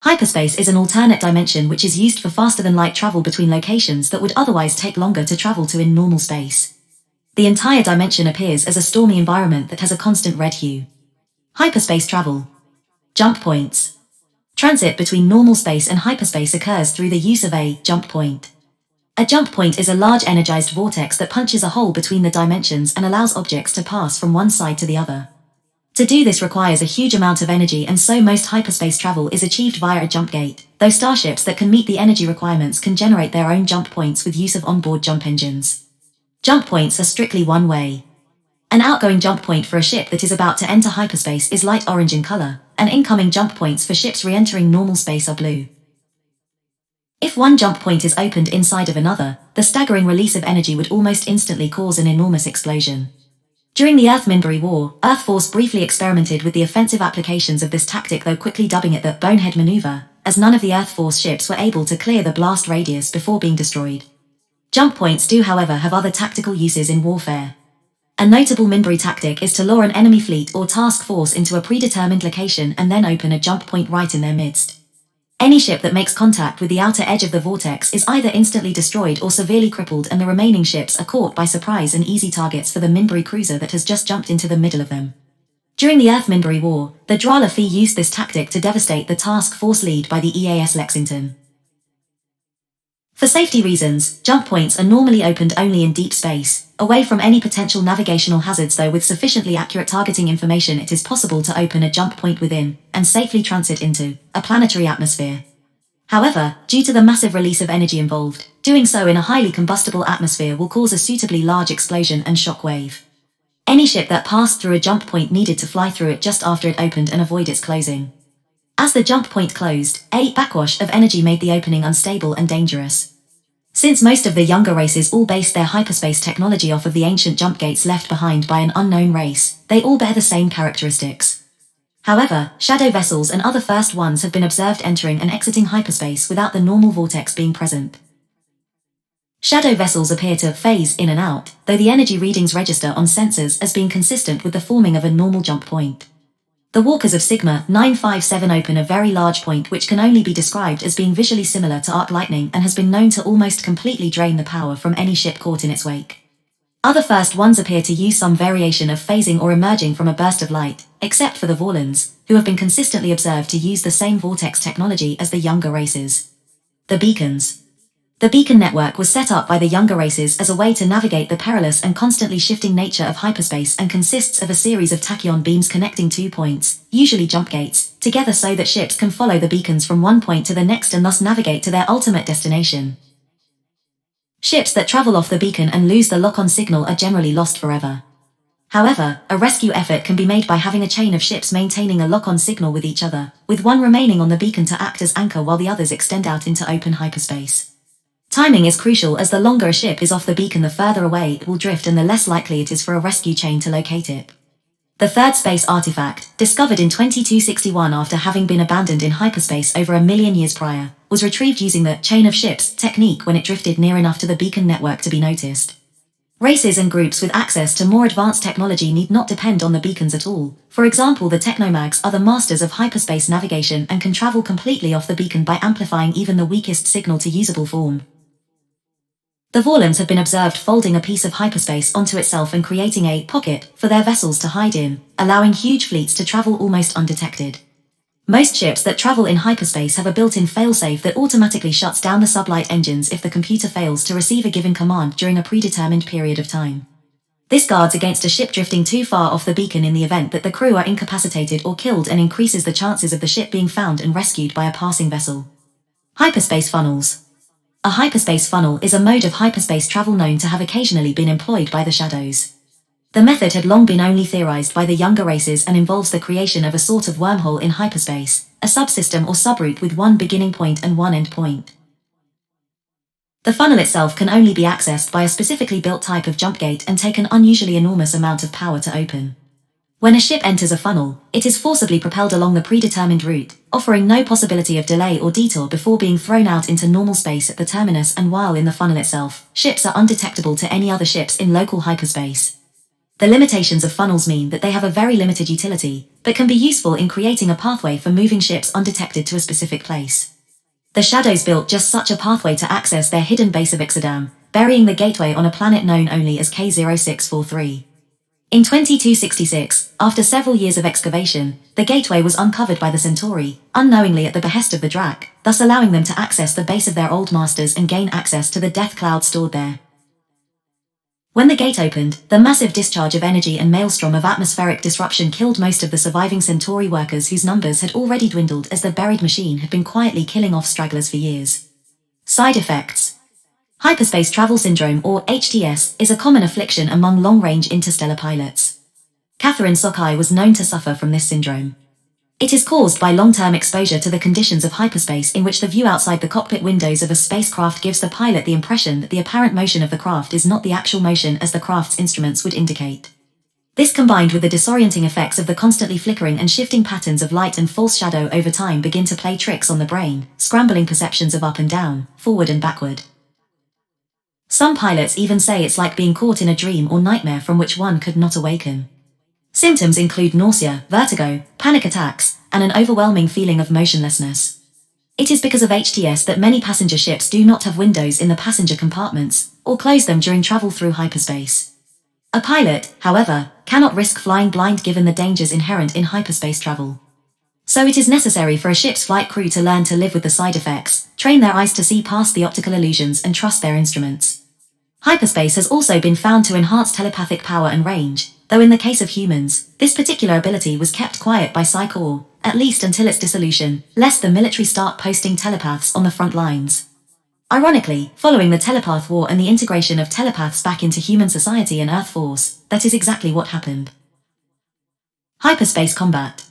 Hyperspace is an alternate dimension which is used for faster-than-light travel between locations that would otherwise take longer to travel to in normal space. The entire dimension appears as a stormy environment that has a constant red hue. Hyperspace travel. Jump points. Transit between normal space and hyperspace occurs through the use of a jump point. A jump point is a large energized vortex that punches a hole between the dimensions and allows objects to pass from one side to the other. To do this requires a huge amount of energy, and so most hyperspace travel is achieved via a jump gate, though starships that can meet the energy requirements can generate their own jump points with use of onboard jump engines. Jump points are strictly one way. An outgoing jump point for a ship that is about to enter hyperspace is light orange in color, and incoming jump points for ships re-entering normal space are blue. If one jump point is opened inside of another, the staggering release of energy would almost instantly cause an enormous explosion. During the Earth-Minbari War, Earth Force briefly experimented with the offensive applications of this tactic, though quickly dubbing it the bonehead maneuver, as none of the Earth Force ships were able to clear the blast radius before being destroyed. Jump points do, however, have other tactical uses in warfare. A notable Minbari tactic is to lure an enemy fleet or task force into a predetermined location and then open a jump point right in their midst. Any ship that makes contact with the outer edge of the vortex is either instantly destroyed or severely crippled, and the remaining ships are caught by surprise and easy targets for the Minbari cruiser that has just jumped into the middle of them. During the Earth-Minbari War, the Drala Fee used this tactic to devastate the task force led by the EAS Lexington. For safety reasons, jump points are normally opened only in deep space, away from any potential navigational hazards, though with sufficiently accurate targeting information it is possible to open a jump point within, and safely transit into, a planetary atmosphere. However, due to the massive release of energy involved, doing so in a highly combustible atmosphere will cause a suitably large explosion and shock wave. Any ship that passed through a jump point needed to fly through it just after it opened and avoid its closing. As the jump point closed, a backwash of energy made the opening unstable and dangerous. Since most of the younger races all based their hyperspace technology off of the ancient jump gates left behind by an unknown race, they all bear the same characteristics. However, shadow vessels and other first ones have been observed entering and exiting hyperspace without the normal vortex being present. Shadow vessels appear to phase in and out, though the energy readings register on sensors as being consistent with the forming of a normal jump point. The walkers of Sigma 957 open a very large point which can only be described as being visually similar to arc lightning and has been known to almost completely drain the power from any ship caught in its wake. Other first ones appear to use some variation of phasing or emerging from a burst of light, except for the Vorlons, who have been consistently observed to use the same vortex technology as the younger races. The beacons. The beacon network was set up by the younger races as a way to navigate the perilous and constantly shifting nature of hyperspace, and consists of a series of tachyon beams connecting 2 points, usually jump gates, together so that ships can follow the beacons from one point to the next and thus navigate to their ultimate destination. Ships that travel off the beacon and lose the lock-on signal are generally lost forever. However, a rescue effort can be made by having a chain of ships maintaining a lock-on signal with each other, with one remaining on the beacon to act as anchor while the others extend out into open hyperspace. Timing is crucial, as the longer a ship is off the beacon the further away it will drift and the less likely it is for a rescue chain to locate it. The third space artifact, discovered in 2261 after having been abandoned in hyperspace over 1 million years prior, was retrieved using the chain of ships technique when it drifted near enough to the beacon network to be noticed. Races and groups with access to more advanced technology need not depend on the beacons at all. For example, the Technomags are the masters of hyperspace navigation and can travel completely off the beacon by amplifying even the weakest signal to usable form. The Vorlons have been observed folding a piece of hyperspace onto itself and creating a pocket for their vessels to hide in, allowing huge fleets to travel almost undetected. Most ships that travel in hyperspace have a built-in failsafe that automatically shuts down the sublight engines if the computer fails to receive a given command during a predetermined period of time. This guards against a ship drifting too far off the beacon in the event that the crew are incapacitated or killed, and increases the chances of the ship being found and rescued by a passing vessel. Hyperspace funnels. A hyperspace funnel is a mode of hyperspace travel known to have occasionally been employed by the Shadows. The method had long been only theorized by the younger races and involves the creation of a sort of wormhole in hyperspace, a subsystem or subroute with one beginning point and one end point. The funnel itself can only be accessed by a specifically built type of jump gate and take an unusually enormous amount of power to open. When a ship enters a funnel, it is forcibly propelled along the predetermined route, offering no possibility of delay or detour before being thrown out into normal space at the terminus, and while in the funnel itself, ships are undetectable to any other ships in local hyperspace. The limitations of funnels mean that they have a very limited utility, but can be useful in creating a pathway for moving ships undetected to a specific place. The Shadows built just such a pathway to access their hidden base of Ixodam, burying the gateway on a planet known only as K0643. In 2266, after several years of excavation, the gateway was uncovered by the Centauri, unknowingly at the behest of the Drac, thus allowing them to access the base of their old masters and gain access to the death cloud stored there. When the gate opened, the massive discharge of energy and maelstrom of atmospheric disruption killed most of the surviving Centauri workers whose numbers had already dwindled as the buried machine had been quietly killing off stragglers for years. Side effects. Hyperspace travel syndrome, or HTS, is a common affliction among long-range interstellar pilots. Catherine Sokai was known to suffer from this syndrome. It is caused by long-term exposure to the conditions of hyperspace, in which the view outside the cockpit windows of a spacecraft gives the pilot the impression that the apparent motion of the craft is not the actual motion as the craft's instruments would indicate. This, combined with the disorienting effects of the constantly flickering and shifting patterns of light and false shadow over time, begin to play tricks on the brain, scrambling perceptions of up and down, forward and backward. Some pilots even say it's like being caught in a dream or nightmare from which one could not awaken. Symptoms include nausea, vertigo, panic attacks, and an overwhelming feeling of motionlessness. It is because of HTS that many passenger ships do not have windows in the passenger compartments, or close them during travel through hyperspace. A pilot, however, cannot risk flying blind given the dangers inherent in hyperspace travel. So it is necessary for a ship's flight crew to learn to live with the side effects, train their eyes to see past the optical illusions, and trust their instruments. Hyperspace has also been found to enhance telepathic power and range, though in the case of humans, this particular ability was kept quiet by Psych Corps, at least until its dissolution, lest the military start posting telepaths on the front lines. Ironically, following the telepath war and the integration of telepaths back into human society and Earth Force, that is exactly what happened. Hyperspace combat.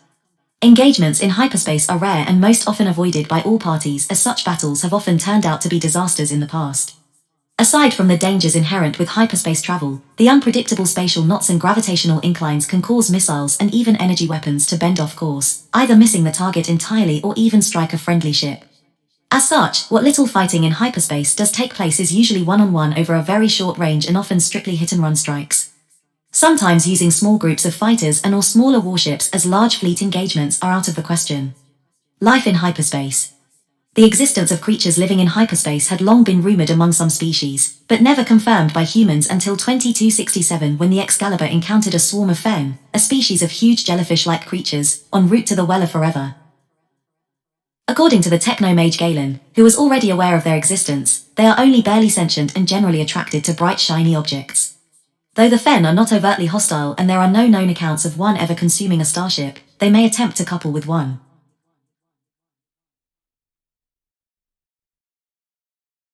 Engagements in hyperspace are rare and most often avoided by all parties, as such battles have often turned out to be disasters in the past. Aside from the dangers inherent with hyperspace travel, the unpredictable spatial knots and gravitational inclines can cause missiles and even energy weapons to bend off course, either missing the target entirely or even strike a friendly ship. As such, what little fighting in hyperspace does take place is usually one-on-one over a very short range and often strictly hit-and-run strikes. Sometimes using small groups of fighters and or smaller warships, as large fleet engagements are out of the question. Life in hyperspace. The existence of creatures living in hyperspace had long been rumored among some species, but never confirmed by humans until 2267, when the Excalibur encountered a swarm of Fen, a species of huge jellyfish-like creatures, en route to the Well of Forever. According to the techno-mage Galen, who was already aware of their existence, they are only barely sentient and generally attracted to bright shiny objects. Though the Fen are not overtly hostile and there are no known accounts of one ever consuming a starship, they may attempt to couple with one.